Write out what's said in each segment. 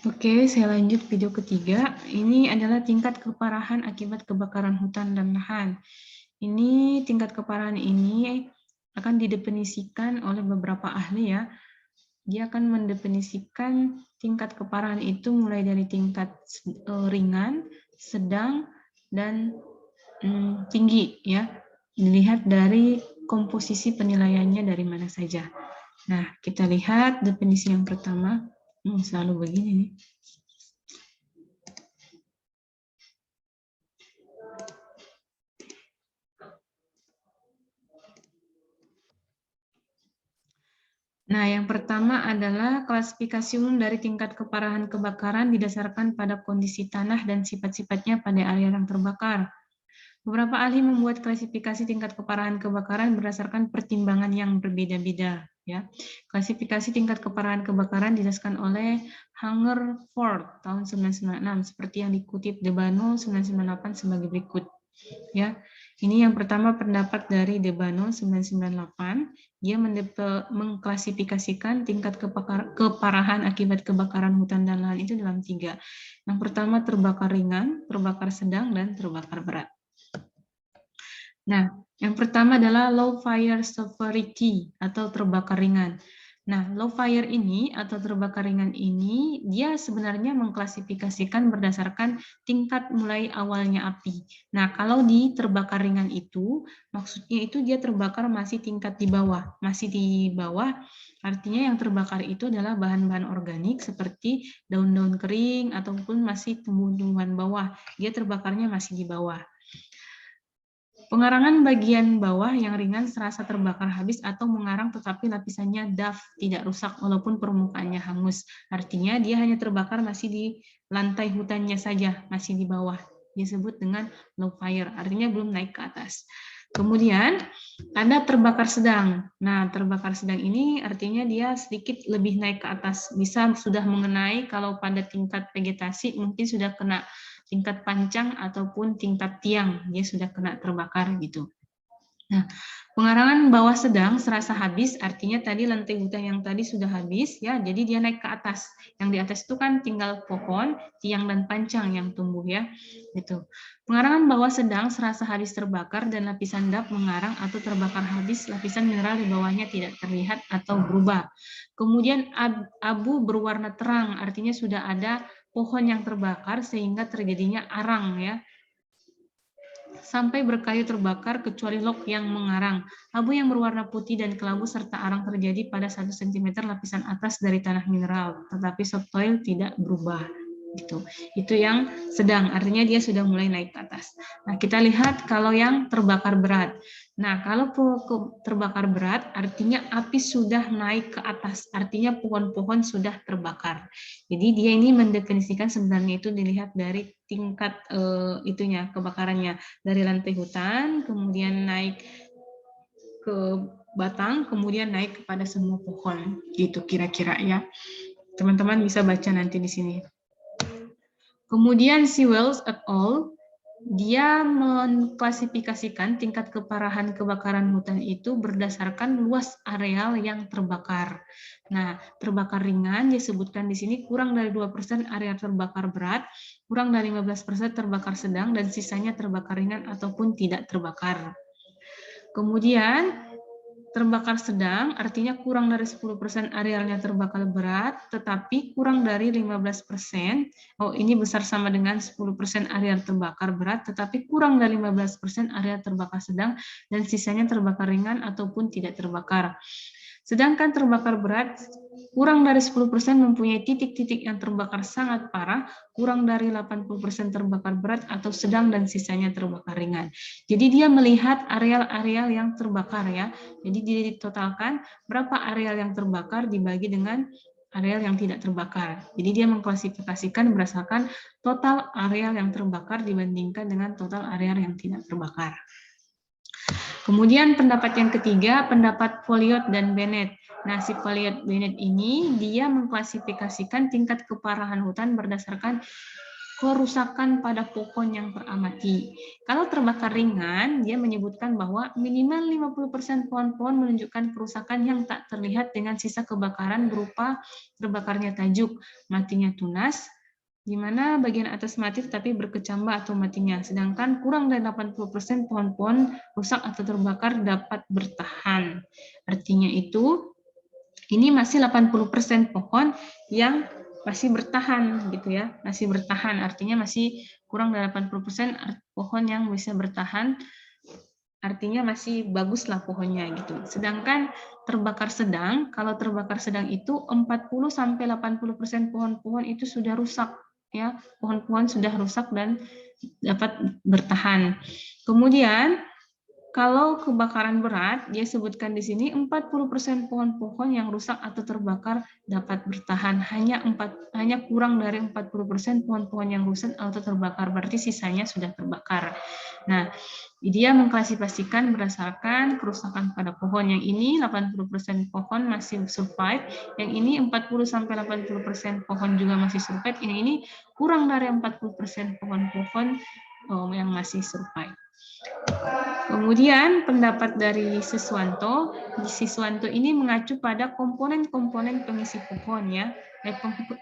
Oke, saya lanjut video ketiga. Ini adalah tingkat keparahan akibat kebakaran hutan dan lahan. Ini tingkat keparahan ini akan didefinisikan oleh beberapa ahli ya. Dia akan mendefinisikan tingkat keparahan itu mulai dari tingkat ringan, sedang, dan tinggi ya. Dilihat dari komposisi penilaiannya dari mana saja. Nah, kita lihat definisi yang pertama. Selalu begini nih. Nah, yang pertama adalah klasifikasi umum dari tingkat keparahan kebakaran didasarkan pada kondisi tanah dan sifat-sifatnya pada area yang terbakar. Beberapa ahli membuat klasifikasi tingkat keparahan kebakaran berdasarkan pertimbangan yang berbeda-beda. Ya, klasifikasi tingkat keparahan kebakaran didasarkan oleh Hungerford tahun 1996 seperti yang dikutip Debano 1998 sebagai berikut. Ya, ini yang pertama pendapat dari Debano 998. Dia mengklasifikasikan tingkat keparahan akibat kebakaran hutan dan lahan itu dalam 3. Yang pertama terbakar ringan, terbakar sedang, dan terbakar berat. Nah, yang pertama adalah low fire severity atau terbakar ringan. Nah, low fire ini atau terbakar ringan ini dia sebenarnya mengklasifikasikan berdasarkan tingkat mulai awalnya api. Nah, kalau di terbakar ringan itu maksudnya itu dia terbakar masih tingkat di bawah, artinya yang terbakar itu adalah bahan-bahan organik seperti daun-daun kering ataupun masih tumbuhan bawah. Dia terbakarnya masih di bawah. Pengarangan bagian bawah yang ringan serasa terbakar habis atau mengarang tetapi lapisannya duff, tidak rusak walaupun permukaannya hangus. Artinya dia hanya terbakar masih di lantai hutannya saja, masih di bawah. Disebut dengan low fire, artinya belum naik ke atas. Kemudian ada terbakar sedang. Nah, terbakar sedang ini artinya dia sedikit lebih naik ke atas. Bisa sudah mengenai kalau pada tingkat vegetasi mungkin sudah kena tingkat pancang ataupun tingkat tiang, dia sudah kena terbakar gitu. Nah, pengarangan bawah sedang serasa habis, artinya tadi lantai hutan yang tadi sudah habis, ya, jadi dia naik ke atas. Yang di atas itu kan tinggal pohon, tiang dan pancang yang tumbuh ya, gitu. Pengarangan bawah sedang serasa habis terbakar dan lapisan dap mengarang atau terbakar habis, lapisan mineral di bawahnya tidak terlihat atau berubah. Kemudian abu berwarna terang, artinya sudah ada pohon yang terbakar sehingga terjadinya arang ya. Sampai berkayu terbakar kecuali log yang mengarang. Abu yang berwarna putih dan kelabu serta arang terjadi pada 1 cm lapisan atas dari tanah mineral, tetapi subsoil tidak berubah. Itu yang sedang, artinya dia sudah mulai naik ke atas. Nah, kita lihat kalau yang terbakar berat. Nah, kalau terbakar berat, artinya api sudah naik ke atas, artinya pohon-pohon sudah terbakar. Jadi dia ini mendefinisikan sebenarnya itu dilihat dari tingkat itunya kebakarannya dari lantai hutan, kemudian naik ke batang, kemudian naik kepada semua pohon, gitu kira-kira ya. Teman-teman bisa baca nanti di sini. Kemudian si Wells et al. Dia mengklasifikasikan tingkat keparahan kebakaran hutan itu berdasarkan luas areal yang terbakar. Nah, terbakar ringan disebutkan di sini kurang dari 2% area terbakar berat, kurang dari 15% terbakar sedang, dan sisanya terbakar ringan ataupun tidak terbakar. Kemudian terbakar sedang artinya kurang dari 10% arealnya terbakar berat, tetapi kurang dari 15%. Oh, ini besar sama dengan 10% area terbakar berat, tetapi kurang dari 15% area terbakar sedang, dan sisanya terbakar ringan ataupun tidak terbakar. Sedangkan terbakar berat, kurang dari 10% mempunyai titik-titik yang terbakar sangat parah, kurang dari 80% terbakar berat atau sedang, dan sisanya terbakar ringan. Jadi dia melihat areal-areal yang terbakar ya. Jadi ditotalkan berapa areal yang terbakar dibagi dengan areal yang tidak terbakar. Jadi dia mengklasifikasikan berdasarkan total areal yang terbakar dibandingkan dengan total areal yang tidak terbakar. Kemudian pendapat yang ketiga, pendapat Folliot dan Bennett. Nah, si Folliot Bennett ini dia mengklasifikasikan tingkat keparahan hutan berdasarkan kerusakan pada pohon yang teramati. Kalau terbakar ringan, dia menyebutkan bahwa minimal 50% pohon-pohon menunjukkan kerusakan yang tak terlihat dengan sisa kebakaran berupa terbakarnya tajuk, matinya tunas, di mana bagian atas mati tetapi berkecambah atau matinya. Sedangkan kurang dari 80% pohon-pohon rusak atau terbakar dapat bertahan. Artinya itu, ini masih 80% pohon yang masih bertahan gitu ya, masih bertahan, artinya masih kurang dari 80% pohon yang bisa bertahan, artinya masih bagus lah pohonnya gitu. Sedangkan terbakar sedang, kalau terbakar sedang itu 40-80% pohon-pohon itu sudah rusak ya, pohon-pohon sudah rusak dan dapat bertahan. Kemudian kalau kebakaran berat, dia sebutkan di sini 40% pohon-pohon yang rusak atau terbakar dapat bertahan. Hanya kurang dari 40% pohon-pohon yang rusak atau terbakar, berarti sisanya sudah terbakar. Nah, dia mengklasifikasikan berdasarkan kerusakan pada pohon. Yang ini 80% pohon masih survive, yang ini 40-80% pohon juga masih survive, ini kurang dari 40% pohon-pohon yang masih survive. Kemudian pendapat dari Siswanto ini mengacu pada komponen-komponen pengisi pohon ya,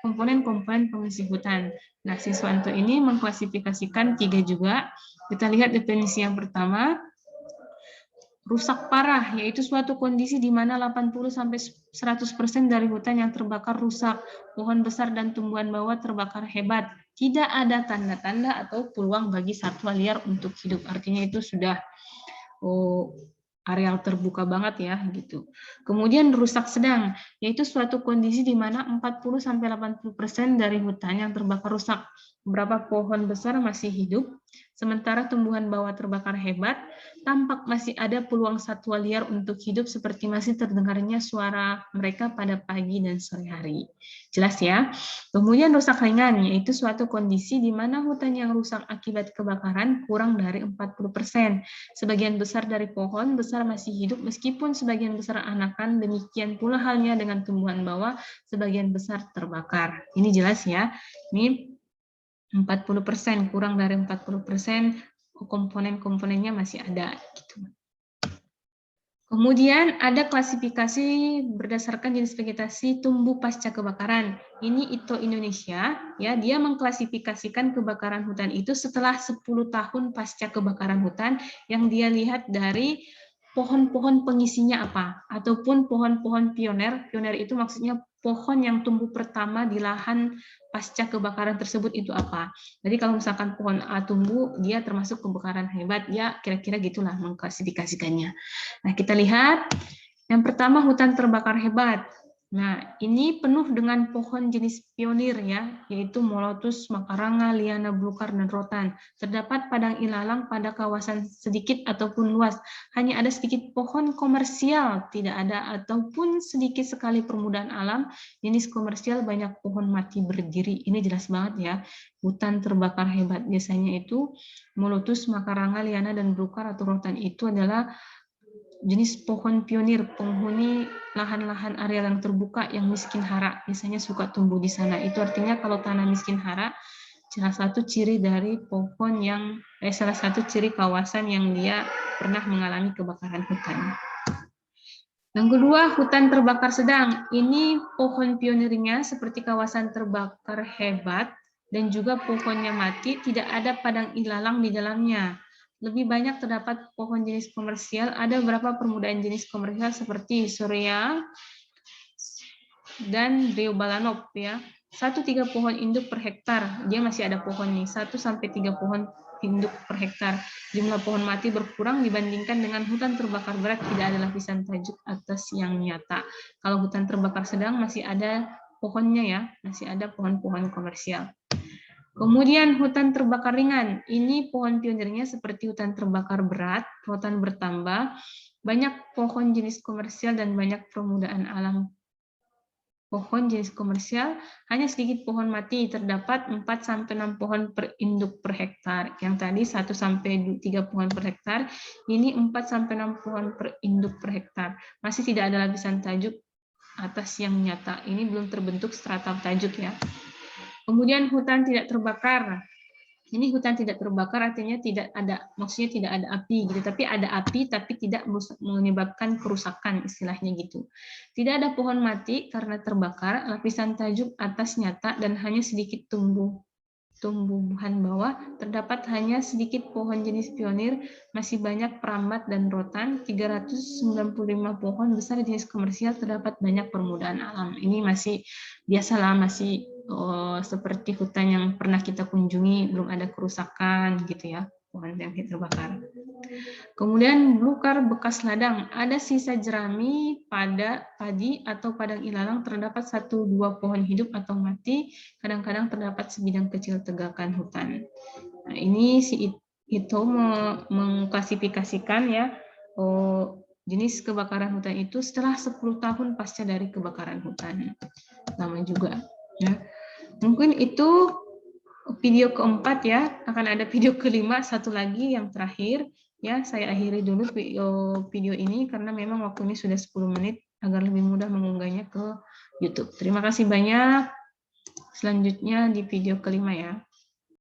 komponen-komponen pengisi hutan. Nah, Siswanto ini mengklasifikasikan 3 juga. Kita lihat definisi yang pertama, rusak parah, yaitu suatu kondisi di mana 80-100% dari hutan yang terbakar rusak, pohon besar dan tumbuhan bawah terbakar hebat, tidak ada tanda-tanda atau peluang bagi satwa liar untuk hidup. Artinya itu sudah areal terbuka banget ya gitu. Kemudian rusak sedang, yaitu suatu kondisi di mana 40-80% dari hutan yang terbakar rusak. Beberapa pohon besar masih hidup, sementara tumbuhan bawah terbakar hebat, tampak masih ada peluang satwa liar untuk hidup seperti masih terdengarnya suara mereka pada pagi dan sore hari. Jelas ya? Kemudian rusak ringan, yaitu suatu kondisi di mana hutan yang rusak akibat kebakaran kurang dari 40%. Sebagian besar dari pohon besar masih hidup meskipun sebagian besar anakan, demikian pula halnya dengan tumbuhan bawah, sebagian besar terbakar. Ini jelas ya. Ini 40%, kurang dari 40%, komponen-komponennya masih ada gitu. Kemudian ada klasifikasi berdasarkan jenis vegetasi tumbuh pasca kebakaran. Ini ITO Indonesia, ya, dia mengklasifikasikan kebakaran hutan itu setelah 10 tahun pasca kebakaran hutan yang dia lihat dari pohon-pohon pengisinya apa, ataupun pohon-pohon pioner. Pioner itu maksudnya pohon yang tumbuh pertama di lahan pasca kebakaran tersebut itu apa. Jadi kalau misalkan pohon A tumbuh, dia termasuk kebakaran hebat, ya kira-kira gitulah mengklasifikasikannya. Nah, kita lihat yang pertama hutan terbakar hebat. Nah, ini penuh dengan pohon jenis pionir ya, yaitu Molotus, Makaranga, Liana, Blukar, dan Rotan. Terdapat padang ilalang pada kawasan sedikit ataupun luas. Hanya ada sedikit pohon komersial, tidak ada ataupun sedikit sekali permudahan alam. Jenis komersial banyak pohon mati berdiri. Ini jelas banget ya. Hutan terbakar hebat biasanya itu Molotus, Makaranga, Liana, dan Blukar atau Rotan itu adalah jenis pohon pionir, penghuni lahan-lahan area yang terbuka yang miskin hara, biasanya suka tumbuh di sana. Itu artinya kalau tanah miskin hara, salah satu ciri dari pohon yang, salah satu ciri kawasan yang dia pernah mengalami kebakaran hutan. Yang kedua, hutan terbakar sedang. Ini pohon pionirnya seperti kawasan terbakar hebat dan juga pohonnya mati, tidak ada padang ilalang di dalamnya. Lebih banyak terdapat pohon jenis komersial, ada beberapa permudahan jenis komersial seperti Surya dan Reobalanop ya. 1-3 pohon induk per hektar, dia masih ada pohon nih, 1-3 pohon induk per hektar. Jumlah pohon mati berkurang dibandingkan dengan hutan terbakar berat, tidak ada lapisan tajuk atas yang nyata. Kalau hutan terbakar sedang masih ada pohonnya ya, masih ada pohon-pohon komersial. Kemudian hutan terbakar ringan, ini pohon pionirnya seperti hutan terbakar berat, rotan bertambah, banyak pohon jenis komersial dan banyak permudahan alam. Pohon jenis komersial, hanya sedikit pohon mati, terdapat 4-6 pohon per induk per hektar. Yang tadi 1-3 pohon per hektar, ini 4-6 pohon per induk per hektar. Masih tidak ada lapisan tajuk atas yang nyata, ini belum terbentuk strata tajuk ya. Kemudian hutan tidak terbakar. Ini hutan tidak terbakar artinya tidak ada, maksudnya tidak ada api gitu, tapi ada api tapi tidak menyebabkan kerusakan istilahnya gitu. Tidak ada pohon mati karena terbakar, lapisan tajuk atas nyata dan hanya sedikit tumbuhan bawah, terdapat hanya sedikit pohon jenis pionir, masih banyak perambat dan rotan, 395 pohon besar jenis komersial, terdapat banyak permukaan alam. Ini masih biasalah, masih seperti hutan yang pernah kita kunjungi, belum ada kerusakan gitu ya, pohon yang terbakar. Kemudian belukar bekas ladang, ada sisa jerami pada padi atau padang ilalang, terdapat 1-2 pohon hidup atau mati, kadang-kadang terdapat sebidang kecil tegakan hutan. Nah, ini si itu mengklasifikasikan ya jenis kebakaran hutan itu setelah 10 tahun pasca dari kebakaran hutan. Lama juga ya. Mungkin itu video keempat ya, akan ada video kelima, satu lagi yang terakhir. Ya, saya akhiri dulu video ini karena memang waktunya sudah 10 menit agar lebih mudah mengunggahnya ke YouTube. Terima kasih banyak. Selanjutnya di video kelima ya.